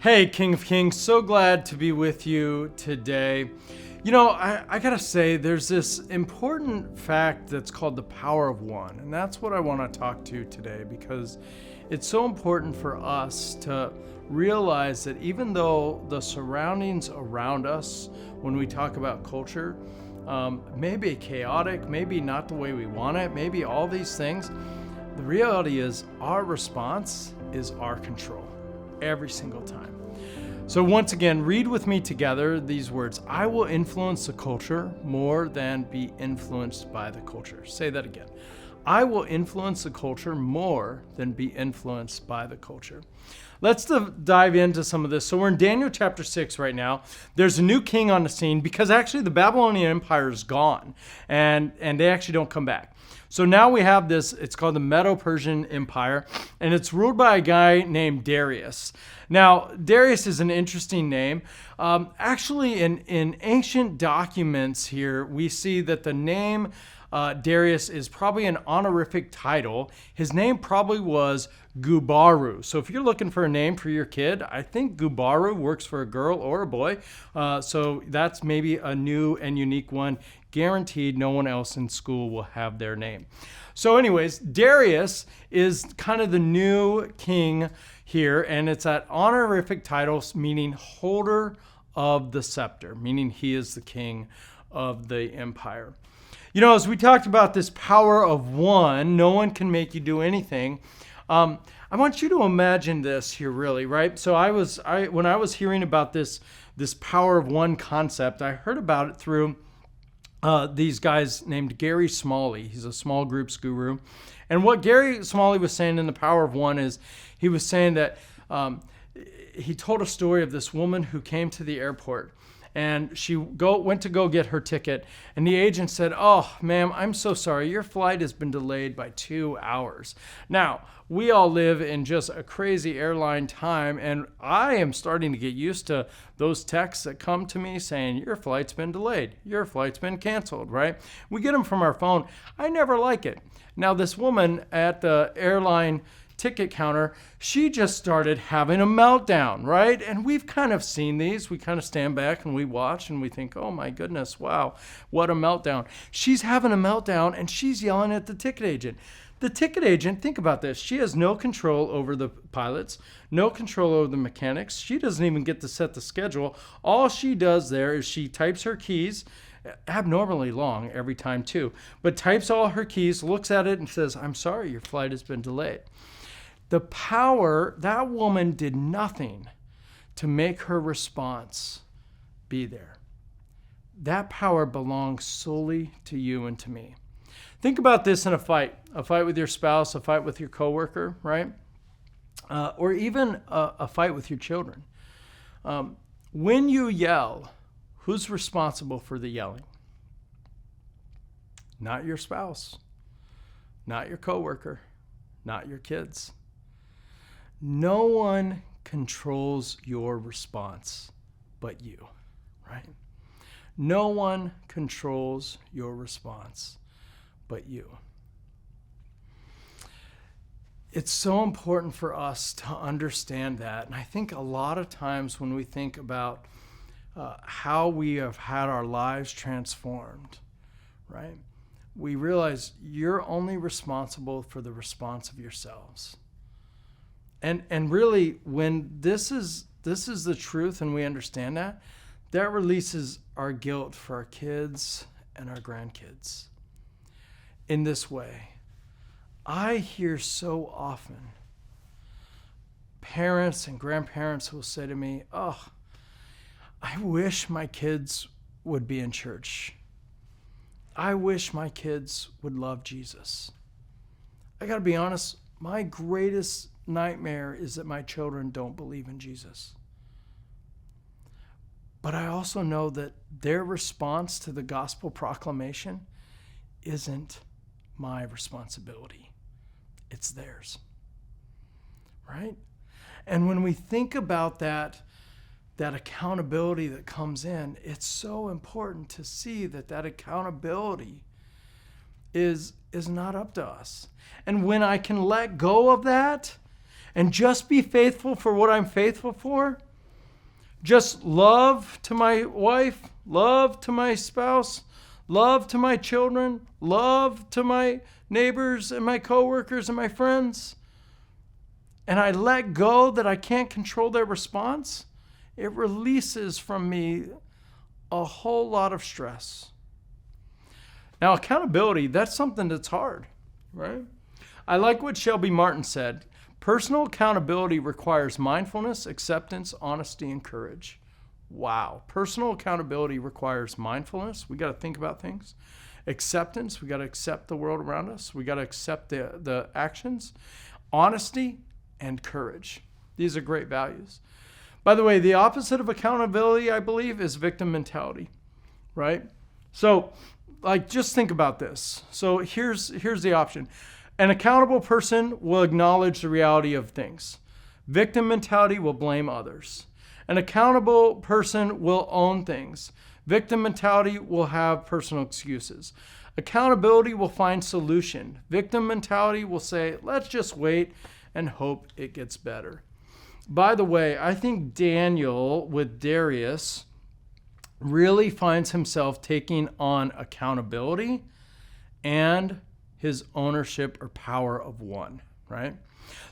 Hey, King of Kings, so glad to be with you today. You know, I gotta say, there's this important fact that's called the power of one, and that's what I want to talk to today because it's so important for us to realize that even though the surroundings around us, when we talk about culture, may be chaotic, maybe not the way we want it, maybe all these things, the reality is our response is our control every single time. So once again, read with me together these words. I will influence the culture more than be influenced by the culture. Say that again. I will influence the culture more than be influenced by the culture. Let's dive into some of this. So we're in Daniel chapter 6 right now. There's a new king on the scene because actually the Babylonian Empire is gone and they actually don't come back. So now we have this, it's called the Medo-Persian Empire, and it's ruled by a guy named Darius. Now, Darius is an interesting name. Actually, in ancient documents here, we see that the name Darius is probably an honorific title. His name probably was Gubaru. So if you're looking for a name for your kid, I think Gubaru works for a girl or a boy. So that's maybe a new and unique one. Guaranteed no one else in school will have their name. So anyways, Darius is kind of the new king here, and it's that honorific title meaning holder of the scepter, meaning he is the king of the empire. You know, as we talked about this power of one, no one can make you do anything. I want you to imagine this here, really, right? So when I was hearing about this power of one concept, I heard about it through these guys named Gary Smalley. He's a small groups guru. And what Gary Smalley was saying in the power of one is he was saying that he told a story of this woman who came to the airport and she went to go get her ticket. And the agent said, "Oh, ma'am, I'm so sorry. Your flight has been delayed by 2 hours." Now, we all live in just a crazy airline time, and I am starting to get used to those texts that come to me saying, "Your flight's been delayed. Your flight's been canceled," right? We get them from our phone. I never like it. Now, this woman at the airline ticket counter, she just started having a meltdown, right? And we've kind of seen these. We kind of stand back and we watch and we think, oh my goodness, wow, what a meltdown. She's having a meltdown and she's yelling at the ticket agent. The ticket agent, think about this. She has no control over the pilots, no control over the mechanics. She doesn't even get to set the schedule. All she does there is she types her keys, abnormally long every time too, but types all her keys, looks at it and says, "I'm sorry, your flight has been delayed." The power, that woman did nothing to make her response be there. That power belongs solely to you and to me. Think about this in a fight with your spouse, a fight with your coworker, right? Or even a fight with your children. When you yell, who's responsible for the yelling? Not your spouse, not your coworker, not your kids. No one controls your response but you, right? No one controls your response but you. It's so important for us to understand that. And I think a lot of times when we think about how we have had our lives transformed, right? We realize you're only responsible for the response of yourselves. And really, when this is the truth and we understand that releases our guilt for our kids and our grandkids. In this way, I hear so often parents and grandparents who will say to me, "Oh, I wish my kids would be in church. I wish my kids would love Jesus." I got to be honest, my greatest nightmare is that my children don't believe in Jesus. But I also know that their response to the gospel proclamation isn't my responsibility. It's theirs. Right? And when we think about that accountability that comes in, it's so important to see that accountability is not up to us. And when I can let go of that and just be faithful for what I'm faithful for, Just love to my wife, love to my spouse, love to my children, love to my neighbors and my coworkers and my friends, and I let go that I can't control their response, it releases from me a whole lot of stress. Now, accountability, that's something that's hard, right? I like what Shelby Martin said. Personal accountability requires mindfulness, acceptance, honesty, and courage. Wow. Personal accountability requires mindfulness. We got to think about things. Acceptance. We got to accept the world around us. We got to accept the actions. Honesty and courage. These are great values. By the way, the opposite of accountability, I believe, is victim mentality, right? So, just think about this. So here's the option. An accountable person will acknowledge the reality of things. Victim mentality will blame others. An accountable person will own things. Victim mentality will have personal excuses. Accountability will find solution. Victim mentality will say, let's just wait and hope it gets better. By the way, I think Daniel with Darius really finds himself taking on accountability and his ownership or power of one, right?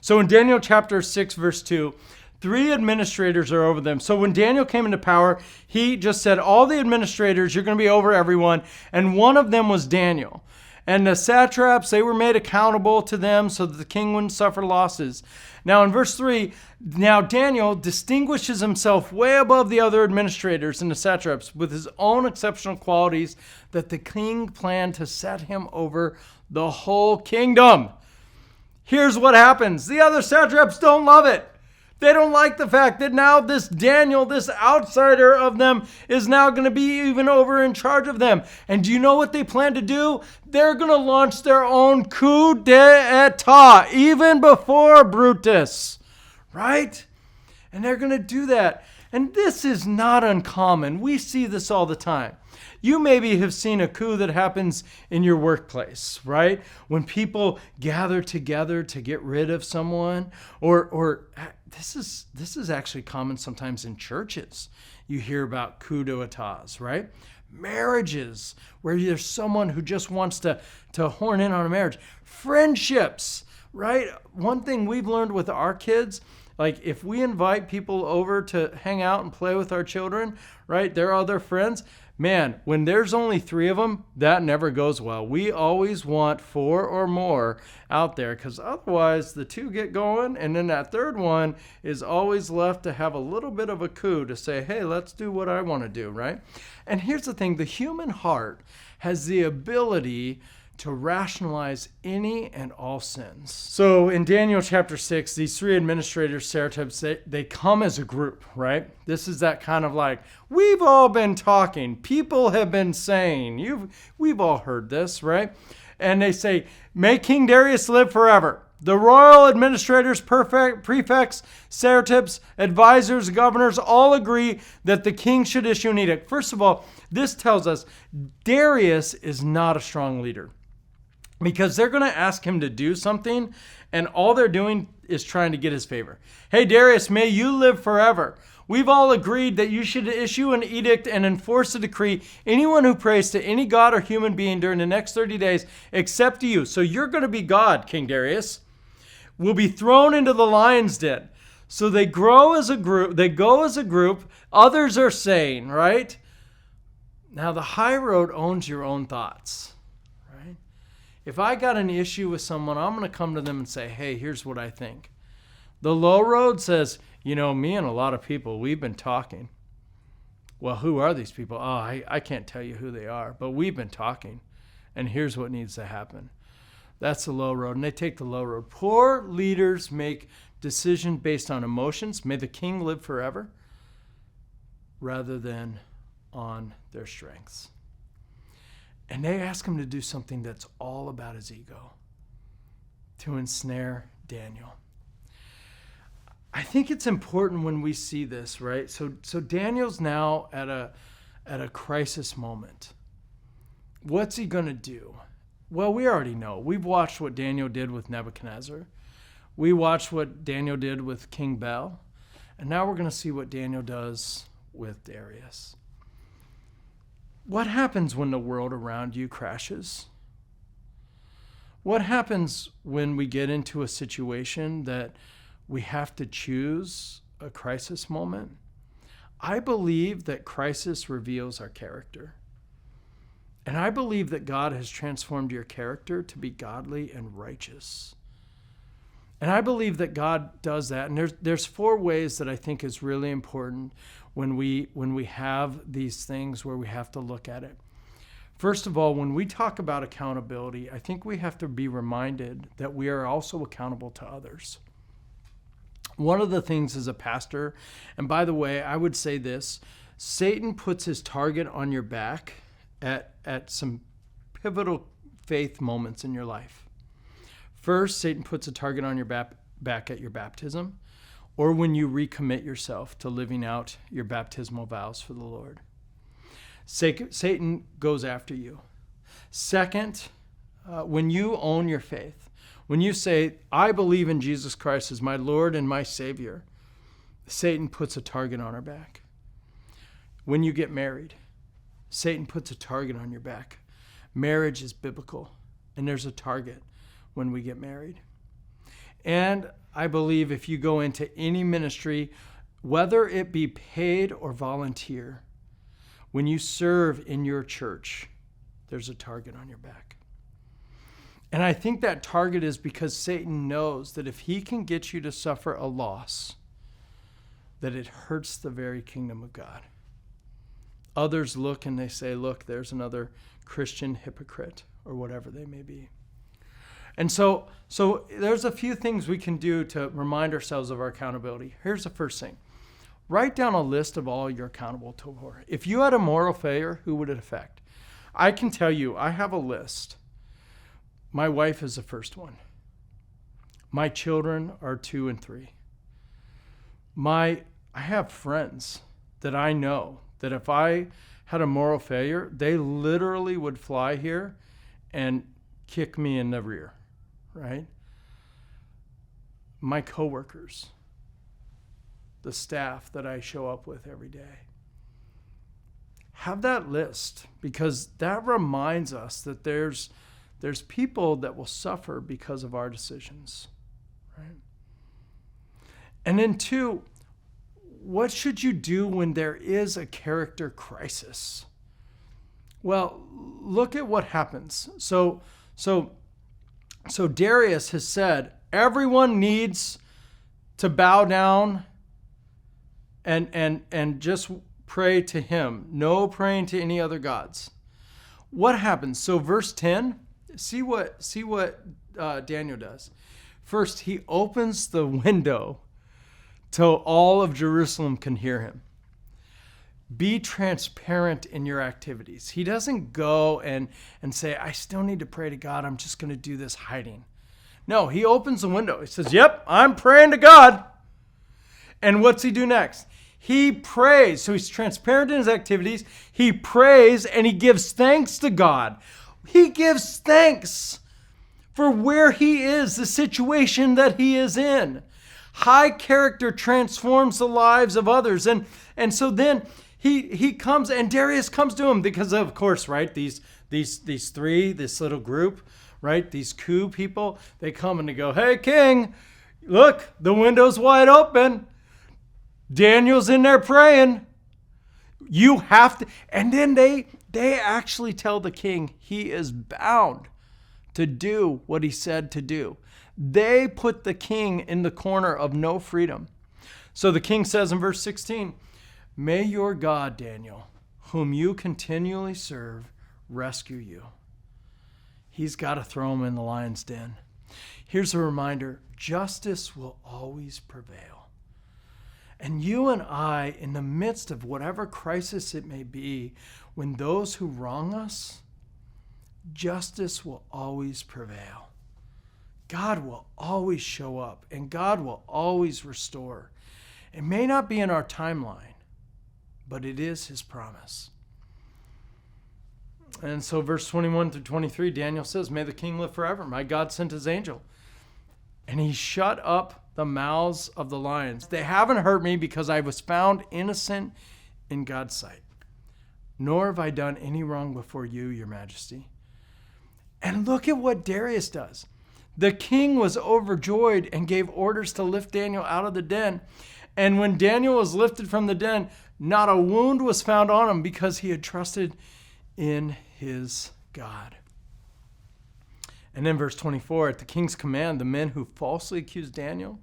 So in Daniel chapter 6, verse 2, 3 administrators are over them. So when Daniel came into power, he just said, all the administrators, you're going to be over everyone. And one of them was Daniel. And the satraps, they were made accountable to them so that the king wouldn't suffer losses. Now in verse 3, now Daniel distinguishes himself way above the other administrators and the satraps with his own exceptional qualities that the king planned to set him over the whole kingdom. Here's what happens. The other satraps don't love it. They don't like the fact that now this Daniel, this outsider of them, is now going to be even over in charge of them. And do you know what they plan to do? They're going to launch their own coup d'etat, even before Brutus, right? And they're going to do that. And this is not uncommon. We see this all the time. You maybe have seen a coup that happens in your workplace, right? When people gather together to get rid of someone, or this is actually common sometimes in churches. You hear about coup d'etats, right? Marriages, where there's someone who just wants to horn in on a marriage. Friendships, right? One thing we've learned with our kids, like if we invite people over to hang out and play with our children, right? They're all their friends. Man, when there's only 3 of them, that never goes well. We always want 4 or more out there because otherwise the 2 get going and then that third one is always left to have a little bit of a coup to say, hey, let's do what I want to do, right? And here's the thing, the human heart has the ability to rationalize any and all sins. So in Daniel chapter 6, these 3 administrators, satraps, they come as a group, right? This is that kind of like, we've all been talking, people have been saying, we've all heard this, right? And they say, may King Darius live forever. The royal administrators, prefects, satraps, advisors, governors all agree that the king should issue an edict. First of all, this tells us Darius is not a strong leader. Because they're going to ask him to do something, and all they're doing is trying to get his favor. Hey, Darius, may you live forever. We've all agreed that you should issue an edict and enforce a decree. Anyone who prays to any god or human being during the next 30 days, except you, so you're going to be God, King Darius, will be thrown into the lion's den. So they grow as a group. They go as a group. Others are saying, right? Now, the high road owns your own thoughts. If I got an issue with someone, I'm going to come to them and say, hey, here's what I think. The low road says, me and a lot of people, we've been talking. Well, who are these people? Oh, I can't tell you who they are, but we've been talking. And here's what needs to happen. That's the low road. And they take the low road. Poor leaders make decisions based on emotions. May the king live forever, rather than on their strengths. And they ask him to do something that's all about his ego, to ensnare Daniel. I think it's important when we see this, right? So Daniel's now at a crisis moment. What's he going to do? Well, we already know. We've watched what Daniel did with Nebuchadnezzar. We watched what Daniel did with King Bel. And now we're going to see what Daniel does with Darius. What happens when the world around you crashes? What happens when we get into a situation that we have to choose a crisis moment? I believe that crisis reveals our character. And I believe that God has transformed your character to be godly and righteous. And I believe that God does that. And there's 4 ways that I think is really important when we have these things where we have to look at it. First of all, when we talk about accountability, I think we have to be reminded that we are also accountable to others. One of the things as a pastor, and by the way, I would say this, Satan puts his target on your back at some pivotal faith moments in your life. First, Satan puts a target on your back at your baptism, or when you recommit yourself to living out your baptismal vows for the Lord. Satan goes after you. Second, when you own your faith, when you say, I believe in Jesus Christ as my Lord and my Savior, Satan puts a target on our back. When you get married, Satan puts a target on your back. Marriage is biblical, and there's a target when we get married. And I believe if you go into any ministry, whether it be paid or volunteer, when you serve in your church, there's a target on your back. And I think that target is because Satan knows that if he can get you to suffer a loss, that it hurts the very kingdom of God. Others look and they say, look, there's another Christian hypocrite, or whatever they may be. And so there's a few things we can do to remind ourselves of our accountability. Here's the first thing. Write down a list of all you're accountable for. If you had a moral failure, who would it affect? I can tell you, I have a list. My wife is the first one. My children are 2 and 3. I have friends that I know that if I had a moral failure, they literally would fly here and kick me in the rear, right? My coworkers, the staff that I show up with every day. Have that list, because that reminds us that there's people that will suffer because of our decisions, right? And then 2, what should you do when there is a character crisis? Well, look at what happens. So Darius has said, everyone needs to bow down and just pray to him. No praying to any other gods. What happens? So verse 10, see what Daniel does. First, he opens the window till all of Jerusalem can hear him. Be transparent in your activities. He doesn't go and say, I still need to pray to God. I'm just going to do this hiding. No, he opens the window. He says, yep, I'm praying to God. And what's he do next? He prays. So he's transparent in his activities. He prays and he gives thanks to God. He gives thanks for where he is, the situation that he is in. High character transforms the lives of others. And so then he comes, and Darius comes to him because, of course, right, these 3, this little group, right, these coup people, they come and they go, hey, king, look, the window's wide open. Daniel's in there praying. You have to. And then they actually tell the king he is bound to do what he said to do. They put the king in the corner of no freedom. So the king says in verse 16, may your God, Daniel, whom you continually serve, rescue you. He's got to throw him in the lion's den. Here's a reminder, justice will always prevail. And you and I, in the midst of whatever crisis it may be, when those who wrong us, justice will always prevail. God will always show up, and God will always restore. It may not be in our timeline, but it is his promise. And so verse 21 through 23, Daniel says, may the king live forever. My God sent his angel, and he shut up the mouths of the lions. They haven't hurt me because I was found innocent in God's sight. Nor have I done any wrong before you, your majesty. And look at what Darius does. The king was overjoyed and gave orders to lift Daniel out of the den. And when Daniel was lifted from the den, not a wound was found on him because he had trusted in his God. And then verse 24, at the king's command, the men who falsely accused Daniel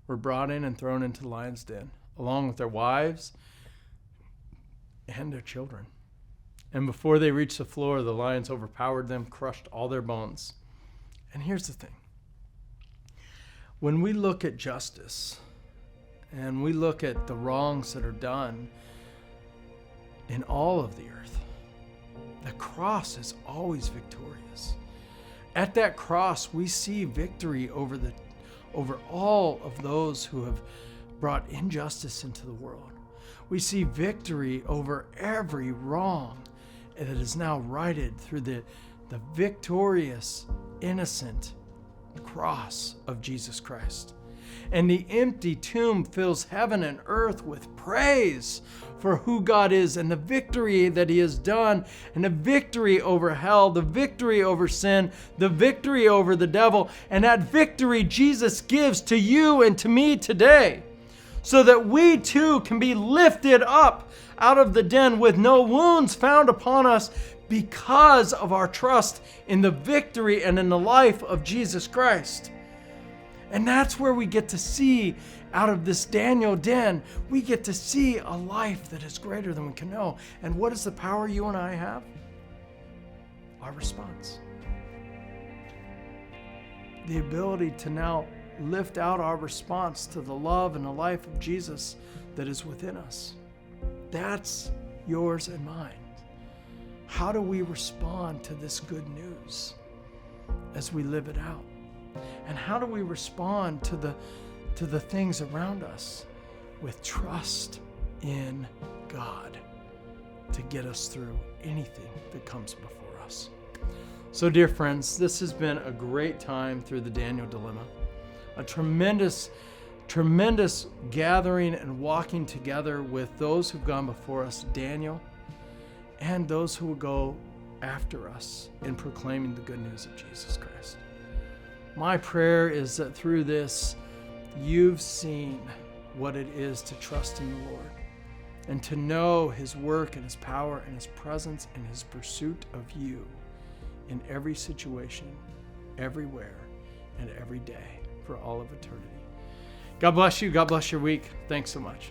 were brought in and thrown into the lion's den, along with their wives and their children. And before they reached the floor, the lions overpowered them, crushed all their bones. And here's the thing. When we look at justice and we look at the wrongs that are done in all of the earth, the cross is always victorious. At that cross, we see victory over all of those who have brought injustice into the world. We see victory over every wrong that is now righted through the victorious, innocent cross of Jesus Christ. And the empty tomb fills heaven and earth with praise for who God is and the victory that he has done, and the victory over hell, the victory over sin, the victory over the devil. And that victory Jesus gives to you and to me today, so that we too can be lifted up out of the den with no wounds found upon us because of our trust in the victory and in the life of Jesus Christ. And that's where we get to see, out of this Daniel den, we get to see a life that is greater than we can know. And what is the power you and I have? Our response. The ability to now lift out our response to the love and the life of Jesus that is within us. That's yours and mine. How do we respond to this good news as we live it out? And how do we respond to the things around us with trust in God to get us through anything that comes before us? So, dear friends, this has been a great time through the Daniel dilemma. A tremendous gathering and walking together with those who've gone before us, Daniel, and those who will go after us in proclaiming the good news of Jesus Christ. My prayer is that through this, you've seen what it is to trust in the Lord and to know his work and his power and his presence and his pursuit of you in every situation, everywhere, and every day for all of eternity. God bless you. God bless your week. Thanks so much.